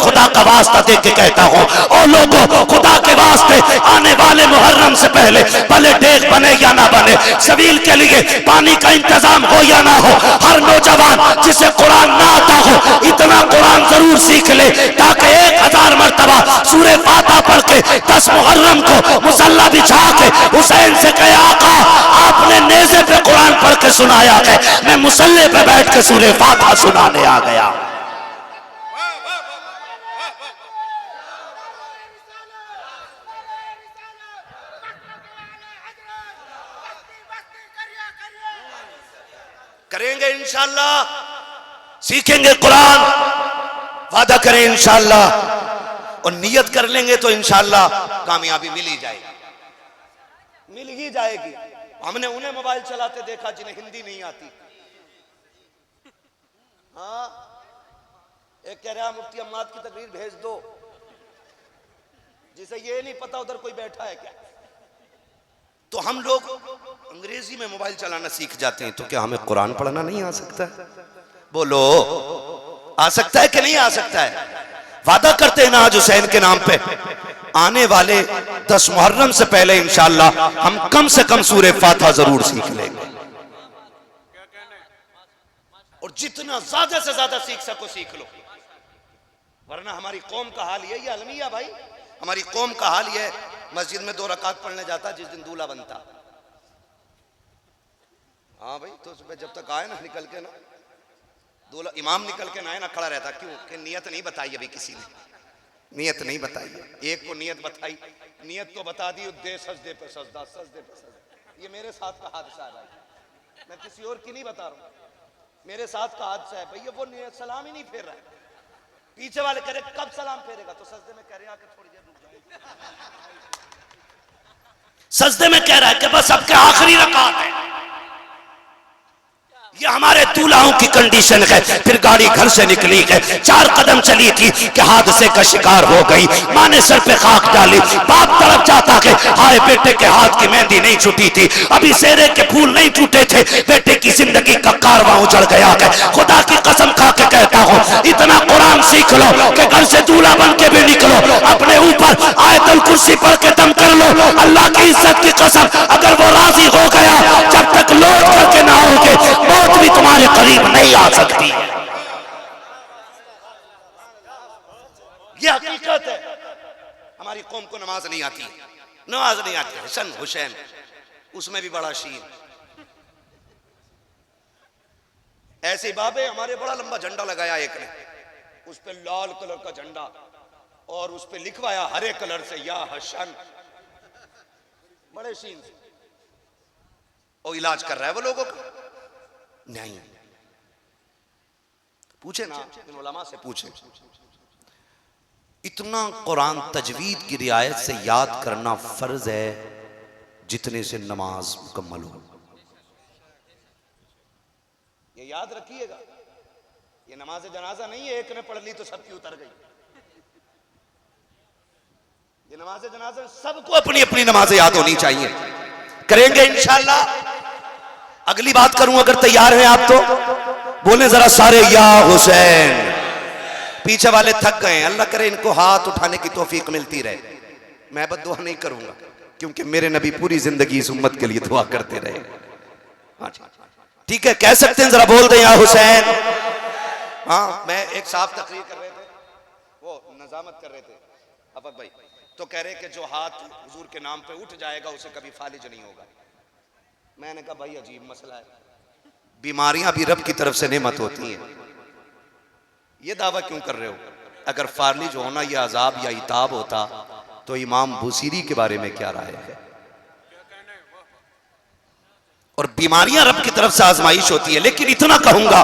खुदा का वास्ता दे के कहता हूँ, और लोगों खुदा के वास्ते आने वाले मुहर्रम से पहले भले डेग बने या ना बने, सबील के लिए पानी का इंतजाम हो या ना हो, हर नौजवान जिसे कुरान ना आता हो इतना कुरान जरूर सीख ले ताकि 1000 मरतबा सूरे फातिहा पढ़ के 10 मुहर्रम को मुसल्ला बिछा के हुसैन से कहे, आका आपने नेज़े पे कुरान पढ़ के सुनाया है, मैं मुसल्ले पे बैठ के सूरे फातिहा सुनाने आ गया। करेंगे इंशाअल्लाह, सीखेंगे कुरान, वादा करें इंशाअल्लाह, और नियत कर लेंगे तो इंशाअल्लाह कामयाबी मिल ही जाएगी, मिल ही जाएगी। हमने उन्हें मोबाइल चलाते देखा जिन्हें हिंदी नहीं आती। हाँ, एक कह रहा मुफ्ती अम्माद की तकरीर भेज दो, जिसे ये नहीं पता उधर कोई बैठा है क्या। तो हम लोग अंग्रेजी में मोबाइल चलाना सीख जाते हैं, तो क्या हमें कुरान पढ़ना नहीं आ सकता है? बोलो, आ सकता है कि नहीं आ सकता है? वादा करते हैं ना आज हुसैन के नाम पे, आने वाले 10 मुहर्रम से पहले इंशाअल्लाह हम कम से कम सूरे फातिहा जरूर सीख लेंगे, और जितना ज्यादा से ज्यादा सीख सको सीख लो, वरना हमारी कौम का हाल यही है अलमिया भाई, हमारी कौम का हाल यह है, मस्जिद में 2 रकात पढ़ने जाता जिस दिन दूल्हा बनता। हाँ भाई, तो सुबह जब तक आए ना निकल के ना, दूल्हा इमाम निकल के ना आए ना, खड़ा रहता। क्यों? कि नियत नहीं बताई अभी किसी ने, नियत नहीं बताई। एक को नियत बताई, नियत तो बता दी, दे सजदे पे सजदा, सजदे पे सजदा। ये मेरे साथ का हादसा है भाई, मैं किसी और की नहीं बता रहा हूँ, मेरे साथ का हादसा है भैया। वो सलाम ही नहीं फेर रहा है, पीछे वाले कह रहे कब सलाम फेरेगा, तो सजदे में कह रहे आके थोड़ी देर रुक जाए, सजदे में कह रहा है कि बस अब के आखिरी रकात है। ये हमारे दूल्हाओं की कंडीशन है। फिर गाड़ी घर से निकली है, 4 कदम चली थी कि हादसे का शिकार हो गई। माँ ने सर पे खाक डाली, बाप तड़प जाता है, हाय बेटे के हाथ की मेहंदी नहीं छूटी थी, अभी सेरे के फूल नहीं टूटे थे, बेटे की जिंदगी का कारवां उजड़ गया है। खुदा की कसम खा के कहता हूँ, इतना कुरान सीख लो कि घर से दूल्हा बन के भी निकलो, अपने ऊपर आयतुल कुर्सी पढ़ के दम कर लो। अल्लाह की इज्जत की कसम, अगर वो राजी हो गया, जब तक लौट करके ना आओगे मौत भी तुम्हारे करीब नहीं आ सकती। ये हकीकत है। हमारी कौम को नमाज नहीं आती, नमाज नहीं आती। हसन हुसैन उसमें भी बड़ा शीन। ऐसे बाबे हमारे बड़ा लंबा झंडा लगाया एक ने, उस पे लाल कलर का झंडा और उस पे लिखवाया हरे कलर से या हसन, बड़े शीन से। और इलाज कर रहा है वो लोगों का। नहीं, पूछे ना इन उलमा से पूछे। इतना कुरान तजवीद की रियायत से याद करना फर्ज है जितने से नमाज मुकम्मल हो। ये याद रखिएगा, ये नमाज जनाजा नहीं है, एक ने पढ़ ली तो सबकी उतर गई। ये नमाज जनाजा सबको अपनी अपनी नमाजें याद होनी चाहिए। करेंगे इंशाअल्लाह। अगली बात करूं, अगर तैयार हैं आप तो बोले जरा सारे या हुसैन। पीछे वाले थक गए, अल्लाह करे इनको हाथ उठाने की तौफीक मिलती रहे। मैं बद्दुआ नहीं करूंगा क्योंकि मेरे नबी पूरी जिंदगी इस उम्मत के लिए दुआ करते रहे। ठीक है, कह सकते हैं, जरा बोल दें या हुसैन। हाँ, मैं एक साहब तकरीर कर रहे थे, वो नजामत कर रहे थे अफक भाई, तो कह रहे कि जो हाथ हुजूर के नाम पे उठ जाएगा उसे कभी फालिज नहीं होगा। मैंने कहा भाई अजीब मसला है, बीमारियां भी रब की तरफ से नेमत होती हैं, ये दावा क्यों कर रहे हो? अगर फालिज होना यह अजाब या इताब होता तो इमाम बुसीरी के बारे में क्या राय है? और बीमारियां रब की तरफ से आजमाइश होती है, लेकिन इतना कहूंगा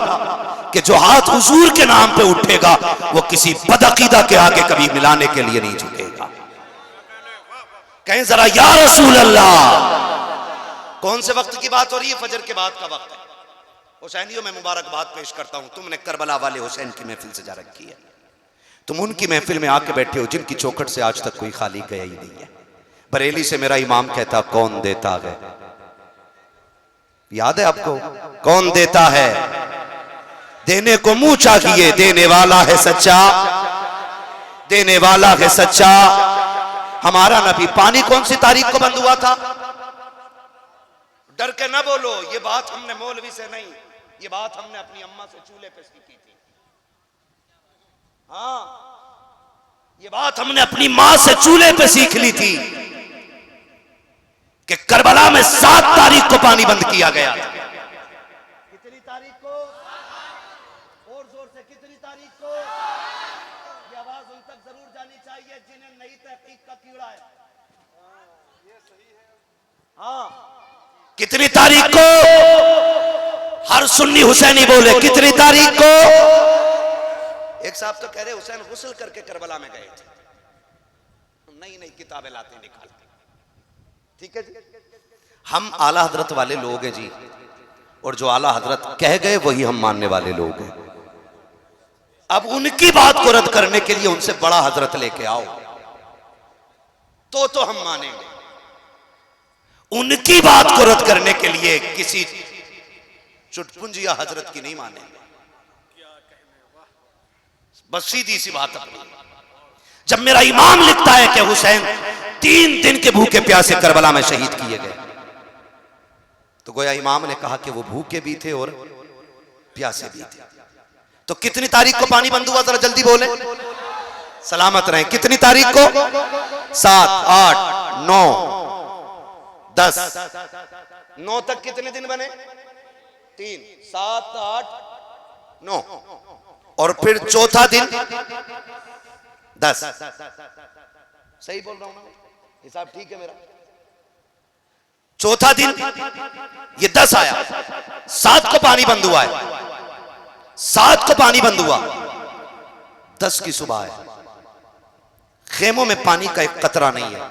कि जो हाथ हुजूर के नाम पे उठेगा वो किसी बदअकीदा के आगे कभी मिलाने के लिए नहीं झुकेगा। कहें जरा या रसूल अल्लाह। कौन से वक्त की बात हो रही है? फजर के बाद का वक्त है। हुसैनियों में मुबारकबाद पेश करता हूं, तुमने करबला वाले हुसैन की महफिल सजा रखी है, तुम उनकी महफिल में आके बैठे हो जिनकी चौखट से आज तक कोई खाली गया ही नहीं है। बरेली से मेरा इमाम कहता कौन देता है, याद है आपको? कौन देता है, देने को मुंह चाहिए, देने वाला है सच्चा। देने वाला है सच्चा। हमारा नबी, पानी कौन सी तारीख को बंद हुआ था? डर के ना बोलो, ये बात हमने मौलवी से नहीं, ये बात हमने अपनी अम्मा से चूल्हे पे सीखी थी। हाँ, ये बात हमने अपनी मां से चूल्हे पे सीख ली थी कि करबला में 7 तारीख को पानी बंद किया गया। कितनी तारीख को? और जोर से, कितनी तारीख को? ये आवाज उन तक जरूर जानी चाहिए जिन्हें नई तहकीक का कीड़ा है। ये सही है। हाँ, कितनी तारीख को? हर सुन्नी हुसैनी बोले कितनी तारीख को? एक साहब तो कह रहे हुसैन गुस्ल करके करबला में गए थे। नई नई किताबें लाते निकालते। ठीक है जी, हम आला हजरत वाले लोग हैं जी, और जो आला हजरत कह गए वही हम मानने वाले लोग हैं। अब उनकी बात को रद्द करने के लिए उनसे बड़ा हजरत लेके आओ तो हम मानेंगे। उनकी बात को रद्द करने के लिए किसी चुटपुंजिया हजरत की नहीं मानेंगे। बस सीधी सी बात अपनी। जब मेरा इमाम लिखता है कि हुसैन 3 दिन के भूखे प्यासे करबला में शहीद किए गए, तो गोया इमाम ने कहा कि वो भूखे भी थे और प्यासे भी थे। तो कितनी तारीख को पानी बंद हुआ? जरा जल्दी बोले, सलामत रहें। कितनी तारीख को? 7, 8, 9, 10। 9 तक कितने दिन बने? 3, 7, 8, 9, और फिर चौथा दिन 10। सही बोल रहा हूं ना? हिसाब ठीक है मेरा? चौथा दिन ये 10 आया, 7 को पानी बंद हुआ है, 7 को पानी बंद हुआ, 10 की सुबह है। खेमों में पानी का एक कतरा नहीं है।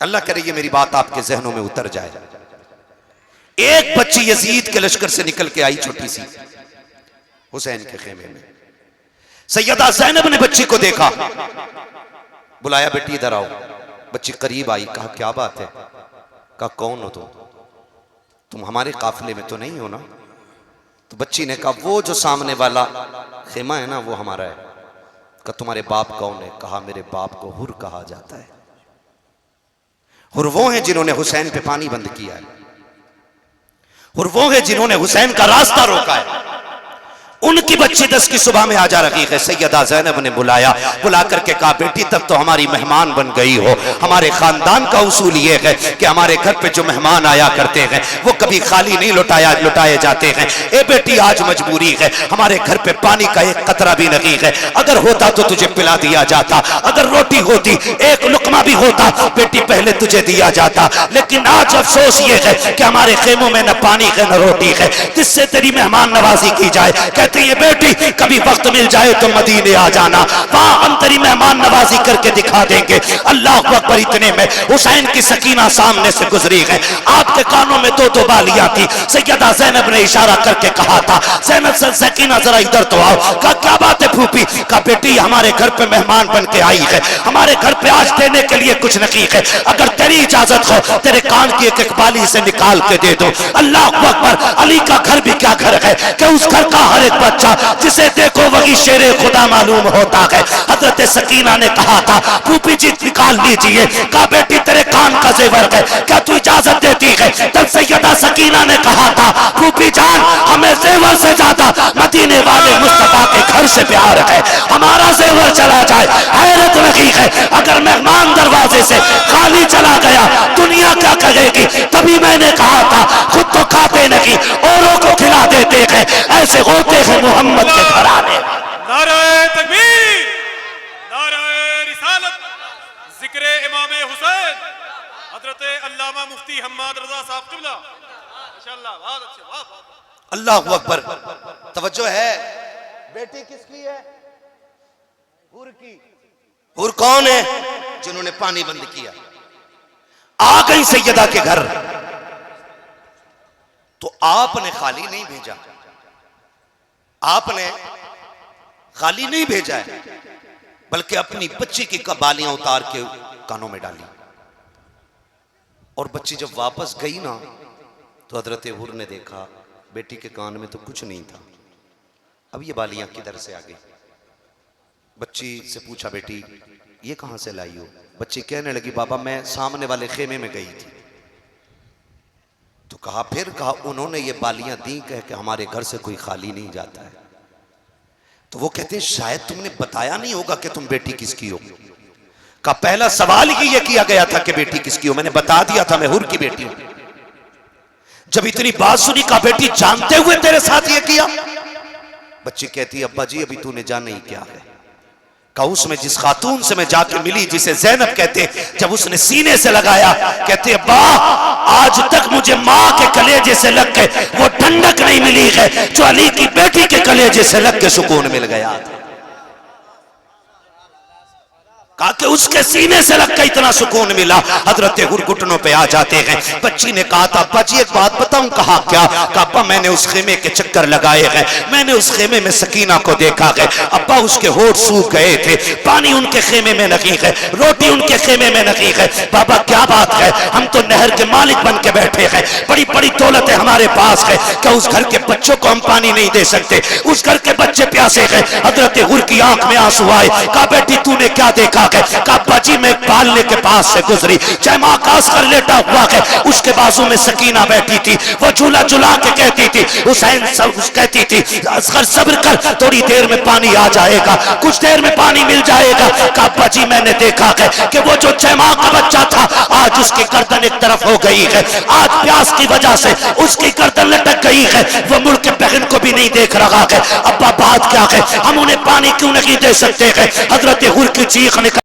अल्लाह करे ये मेरी बात आपके जहनों में उतर जाए। एक बच्ची यजीद के लश्कर से निकल के आई, छोटी सी, हुसैन के खेमे में। सैयदा ज़ैनब ने बच्ची को देखा, बुलाया, बेटी इधर आओ। बच्ची करीब आई, कहा क्या बात है? कहा कौन हो तुम हमारे काफिले में तो नहीं हो ना? तो बच्ची ने कहा वो जो सामने वाला खेमा है ना, वो हमारा है। कहा तुम्हारे बाप कौन है? कहा मेरे बाप को हुर कहा जाता है। हुर वो हैं जिन्होंने हुसैन पे पानी बंद किया है, हुर वो हैं जिन्होंने हुसैन का रास्ता रोका है। उनकी बच्ची 10 की सुबह में आ जा रही है। सैयदा ज़ैनब ने बुला करके कहा बेटी तब तो हमारी मेहमान बन गई हो। हमारे खानदान का उसूल ये है कि हमारे घर पे जो मेहमान आया करते हैं वो कभी खाली नहीं लुटाए जाते हैं। ए बेटी आज मजबूरी है, हमारे घर पे पानी का एक कतरा भी नहीं है। अगर होता तो तुझे पिला दिया जाता, अगर रोटी होती, एक लुकमा भी होता बेटी पहले तुझे दिया जाता। लेकिन आज अफसोस ये है कि हमारे खेमों में न पानी है न रोटी है जिससे तेरी मेहमान नवाजी की जाए। ये बेटी कभी वक्त मिल जाए तो मदीने आ जाना, वहां हम तेरी मेहमान नवाजी करके दिखा देंगे। अल्लाह अकबर। इतने में हुसैन की सकीना सामने से गुजरी है, आपके कानों में 2 बालियां थी। सैयदा ज़ैनब ने इशारा करके कहा था ज़ैनब से सकीना जरा इधर तो आओ। कहा क्या बात है फूफी? कहा बेटी हमारे घर पे मेहमान बन के आई है, हमारे घर पे आज देने के लिए कुछ नहीं है। अगर तेरी इजाजत हो तेरे कान की एक बाली से निकाल के दे दो। अल्लाह अकबर। अली का घर भी क्या घर है कि उस घर का हर एक बच्चा जिसे देखो वही शेरे खुदा मालूम होता है। हजरत सकीना ने कहा था फूफी जी निकाल लीजिए। कहा बेटी तेरे कान का जेवर है, क्या तू इजाजत देती है? तब सैयदा सकीना ने कहा था फूफी जान हमें जेवर से ज्यादा मदीने वाले मुस्तफा के घर से प्यार है। हमारा जेवर चला जाए हैरत लगी है। अगर मेहमान दरवाजे से खाली चला गया दुनिया क्या कहेगी? तभी मैंने कहा था खुद तो खाते नहीं औरों को खिला देते हैं, ऐसे होते हैं मोहम्मद के घराने। नारे तकबीर, नारे रिसालत, जिक्र इमाम हुसैन हजरत अल्लामा मुफ्ती हम्माद रजा साहब क़िबला माशाअल्लाह। बहुत अच्छे, वाह। अल्लाहु अकबर। तवज्जो है। बेटी किसकी है? हुर की। हुर कौन है? जिन्होंने पानी बंद किया। आ गई सैयदा के घर तो आपने खाली नहीं भेजा, आपने खाली नहीं भेजा है, बल्कि अपनी बच्ची की बालियां उतार के कानों में डाली। और बच्ची जब वापस गई ना तो हजरत हुर ने देखा बेटी के कान में तो कुछ नहीं था। अब ये बालियां किधर से आ गई? बच्ची से पूछा, बेटी ये कहां से लाई हो? बच्ची कहने लगी, बाबा मैं सामने वाले खेमे में गई थी। तो कहा, फिर कहा, उन्होंने ये बालियां दी, कह के हमारे घर से कोई खाली नहीं जाता है। तो वो कहते हैं, शायद तुमने बताया नहीं होगा कि तुम बेटी किसकी हो। का पहला सवाल ही ये किया गया था कि बेटी किसकी हो। मैंने बता दिया था मैं हुर की बेटी हूं। जब इतनी बात सुनी, का बेटी जानते हुए तेरे साथ ये किया? बच्ची कहती है, अब्बा जी अभी तूने जाना ही क्या है। का उसमें जिस खातून से मैं जाके मिली, जिसे ज़ैनब कहते, जब उसने सीने से लगाया, कहते अब्बा आज तक मुझे माँ के कलेजे से लग के वो ठंडक नहीं मिली है जो अली की बेटी के कलेजे से लग के सुकून मिल गया था। कहा कि उसके सीने से लग के इतना सुकून मिला। हजरत हुर घुटनों पे आ जाते हैं। बच्ची ने कहा था, अब्बा जी एक बात बताऊं? कहा क्या? कहा अब्बा मैंने उस खेमे के चक्कर लगाए हैं, मैंने उस खेमे में सकीना को देखा है। अब्बा उसके होठ सूख गए थे, पानी उनके खेमे में नहीं है, रोटी उनके खेमे में नहीं है। बाबा क्या बात है, हम तो नहर के मालिक बन के बैठे हैं, बड़ी बड़ी दौलत है हमारे पास है, क्या उस घर के बच्चों को हम पानी नहीं दे सकते? उस घर के बच्चे प्यासे हैं। हजरत हुर की आंख में आंसू आए। कहा बेटी तूने क्या देखा? का बची में पालने के पास से गुजरी, जयमा आकाश कर लेटा हुआ है, उसके बाजू में सकीना बैठी थी। वो झूला झुला के कहती थी, हुसैन सब कहती थी, असगर सब्र कर, थोड़ी देर में पानी आ जाएगा, कुछ देर में पानी मिल जाएगा। का बची मैंने देखा है कि वो जो जयमा का बच्चा था, आज उसकी गर्दन एक तरफ हो गई है, आज प्यास की वजह से उसकी गर्दन लटक गई है, वो मुड़ के बहन को भी नहीं देख रहा है। अब्बा बात क्या है, हम उन्हें पानी क्यों नहीं दे सकते हैं? हजरत हुर की चीख निकल